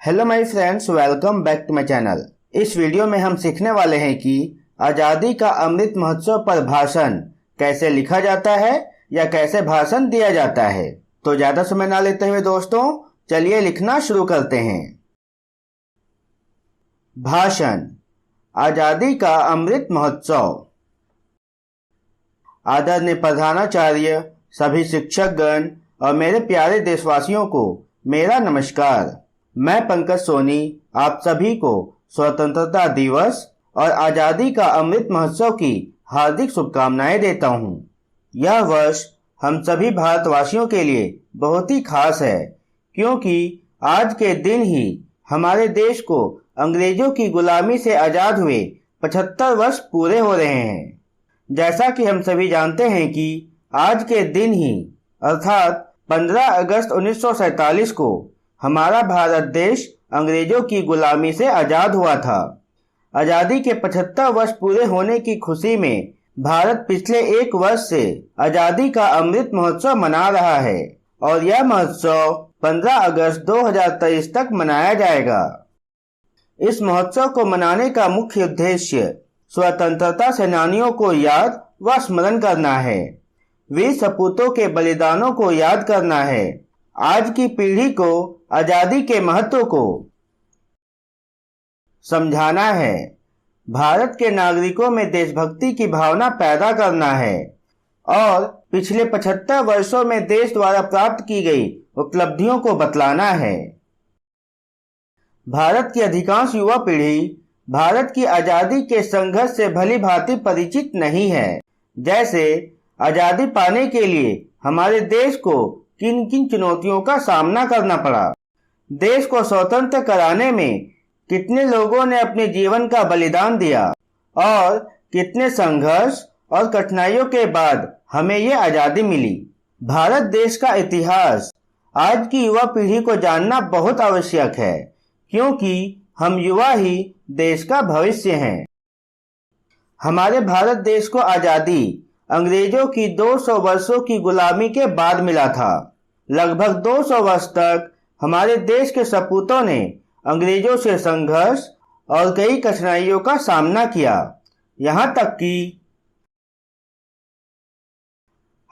Hello my friends, welcome back to my channel. इस video में हम सीखने वाले हैं कि आज़ादी का अमृत महोत्सव पर भाषण कैसे लिखा जाता है या कैसे भाषण दिया जाता है। तो ज़्यादा समय ना लेते हुए दोस्तों, चलिए लिखना शुरू करते हैं। भाषण। आज़ादी का अमृत महोत्सव। आदरणीय प्रधानाचार्य, सभी शिक्षकगण और मेरे प्यारे देशवासियों को मेरा नमस्कार। मैं पंकज सोनी आप सभी को स्वतंत्रता दिवस और आज़ादी का अमृत महोत्सव की हार्दिक शुभकामनाएं देता हूं। यह वर्ष हम सभी भारतवासियों के लिए बहुत ही खास है, क्योंकि आज के दिन ही हमारे देश को अंग्रेजों की गुलामी से आज़ाद हुए 75 वर्ष पूरे हो रहे हैं। जैसा कि हम सभी जानते हैं कि आज के दिन ही अर्थात 15 अगस्त 1947 को हमारा भारत देश अंग्रेजों की गुलामी से आज़ाद हुआ था। आज़ादी के 75 वर्ष पूरे होने की खुशी में भारत पिछले एक वर्ष से आज़ादी का अमृत महोत्सव मना रहा है और यह महोत्सव 15 अगस्त 2023 तक मनाया जाएगा। इस महोत्सव को मनाने का मुख्य उद्देश्य स्वतंत्रता सेनानियों को याद व स्मरण करना है, वीर सपूतों के बलिदानों को याद करना है, आज की पीढ़ी को आज़ादी के महत्व को समझाना है, भारत के नागरिकों में देशभक्ति की भावना पैदा करना है और पिछले 75 वर्षों में देश द्वारा प्राप्त की गई उपलब्धियों को बतलाना है। भारत की अधिकांश युवा पीढ़ी भारत की आज़ादी के संघर्ष से भली भांति परिचित नहीं है, जैसे आज़ादी पाने के लिए हमारे देश को किन किन चुनौतियों का सामना करना पड़ा, देश को स्वतंत्र कराने में कितने लोगों ने अपने जीवन का बलिदान दिया और कितने संघर्ष और कठिनाइयों के बाद हमें ये आज़ादी मिली। भारत देश का इतिहास आज की युवा पीढ़ी को जानना बहुत आवश्यक है, क्योंकि हम युवा ही देश का भविष्य हैं। हमारे भारत देश को आज़ादी अंग्रेजों की 200 वर्षों की गुलामी के बाद मिला था। लगभग 200 वर्ष तक हमारे देश के सपूतों ने अंग्रेजों से संघर्ष और कई कठिनाइयों का सामना किया, यहाँ तक कि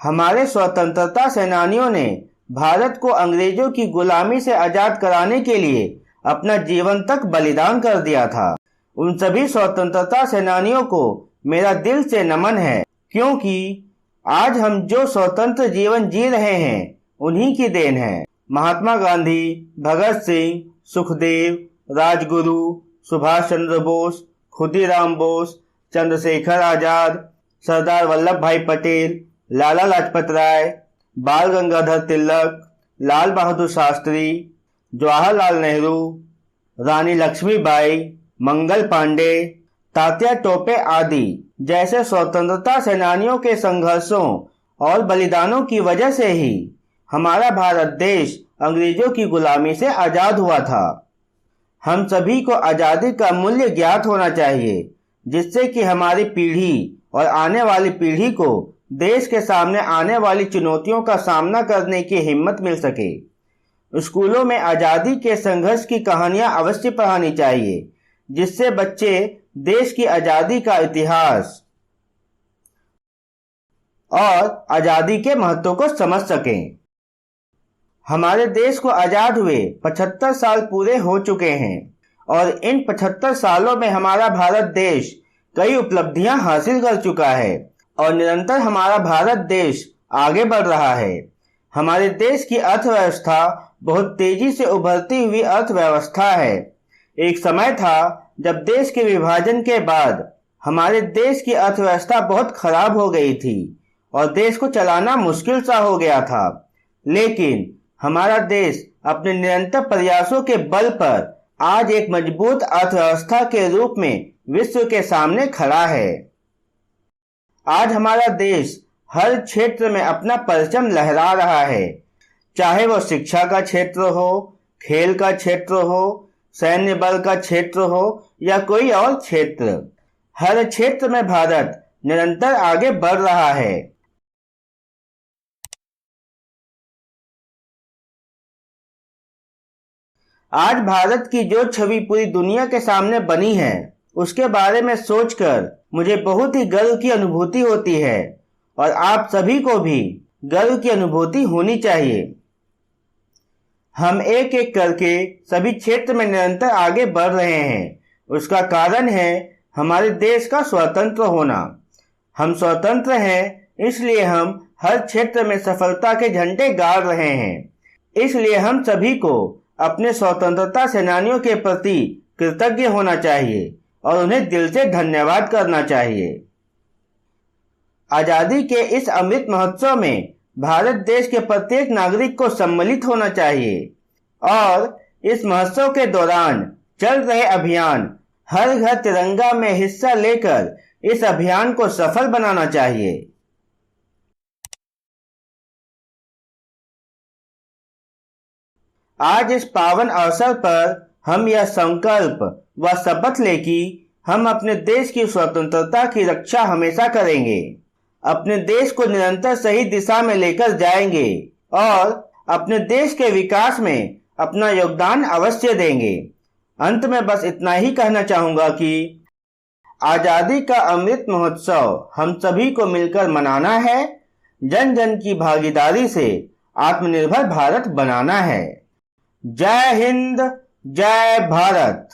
हमारे स्वतंत्रता सेनानियों ने भारत को अंग्रेजों की गुलामी से आज़ाद कराने के लिए अपना जीवन तक बलिदान कर दिया था। उन सभी स्वतंत्रता सेनानियों को मेरा दिल से नमन है, क्योंकि आज हम जो स्वतंत्र जीवन जी रहे हैं उन्हीं की देन है। महात्मा गांधी, भगत सिंह, सुखदेव, राजगुरु, सुभाष चंद्र बोस, खुदीराम बोस, चंद्रशेखर आजाद, सरदार वल्लभ भाई पटेल, लाला लाजपत राय, बाल गंगाधर तिलक, लाल बहादुर शास्त्री, जवाहरलाल नेहरू, रानी लक्ष्मीबाई, मंगल पांडे, तात्या टोपे आदि जैसे स्वतंत्रता सेनानियों के संघर्षों और बलिदानों की वजह से ही हमारा भारत देश अंग्रेजों की गुलामी से आज़ाद हुआ था। हम सभी को आज़ादी का मूल्य ज्ञात होना चाहिए, जिससे कि हमारी पीढ़ी और आने वाली पीढ़ी को देश के सामने आने वाली चुनौतियों का सामना करने की हिम्मत मिल सके। स्कूलों में आज़ादी के संघर्ष की कहानियां अवश्य पढ़ानी चाहिए, जिससे बच्चे देश की आज़ादी का इतिहास और आज़ादी के महत्व को समझ सकें। हमारे देश को आज़ाद हुए 75 साल पूरे हो चुके हैं और इन 75 सालों में हमारा भारत देश कई उपलब्धियां हासिल कर चुका है और निरंतर हमारा भारत देश आगे बढ़ रहा है। हमारे देश की अर्थव्यवस्था बहुत तेजी से उभरती हुई अर्थव्यवस्था है। एक समय था जब देश के विभाजन के बाद हमारे देश की अर्थव्यवस्था बहुत खराब हो गई थी और देश को चलाना मुश्किल सा हो गया था, लेकिन हमारा देश अपने निरंतर प्रयासों के बल पर आज एक मजबूत अर्थव्यवस्था के रूप में विश्व के सामने खड़ा है। आज हमारा देश हर क्षेत्र में अपना परचम लहरा रहा है, चाहे वो शिक्षा का क्षेत्र हो, खेल का क्षेत्र हो, सैन्य बल का क्षेत्र हो या कोई और क्षेत्र। हर क्षेत्र में भारत निरंतर आगे बढ़ रहा है। आज भारत की जो छवि पूरी दुनिया के सामने बनी है, उसके बारे में सोचकर मुझे बहुत ही गर्व की अनुभूति होती है और आप सभी को भी गर्व की अनुभूति होनी चाहिए। हम एक एक करके सभी क्षेत्र में निरंतर आगे बढ़ रहे हैं। उसका कारण है हमारे देश का स्वतंत्र होना। हम स्वतंत्र हैं, इसलिए हम हर क्षेत्र में सफलता के झंडे गाड़ रहे हैं। इसलिए हम सभी को अपने स्वतंत्रता सेनानियों के प्रति कृतज्ञ होना चाहिए और उन्हें दिल से धन्यवाद करना चाहिए। आजादी के इस अमृत महोत्सव में भारत देश के प्रत्येक नागरिक को सम्मिलित होना चाहिए और इस महोत्सव के दौरान चल रहे अभियान हर घर तिरंगा में हिस्सा लेकर इस अभियान को सफल बनाना चाहिए। आज इस पावन अवसर पर हम यह संकल्प व शपथ लें कि हम अपने देश की स्वतंत्रता की रक्षा हमेशा करेंगे, अपने देश को निरंतर सही दिशा में लेकर जाएंगे और अपने देश के विकास में अपना योगदान अवश्य देंगे। अंत में बस इतना ही कहना चाहूंगा कि आजादी का अमृत महोत्सव हम सभी को मिलकर मनाना है, जन जन की भागीदारी से आत्मनिर्भर भारत बनाना है। जय हिंद, जय भारत।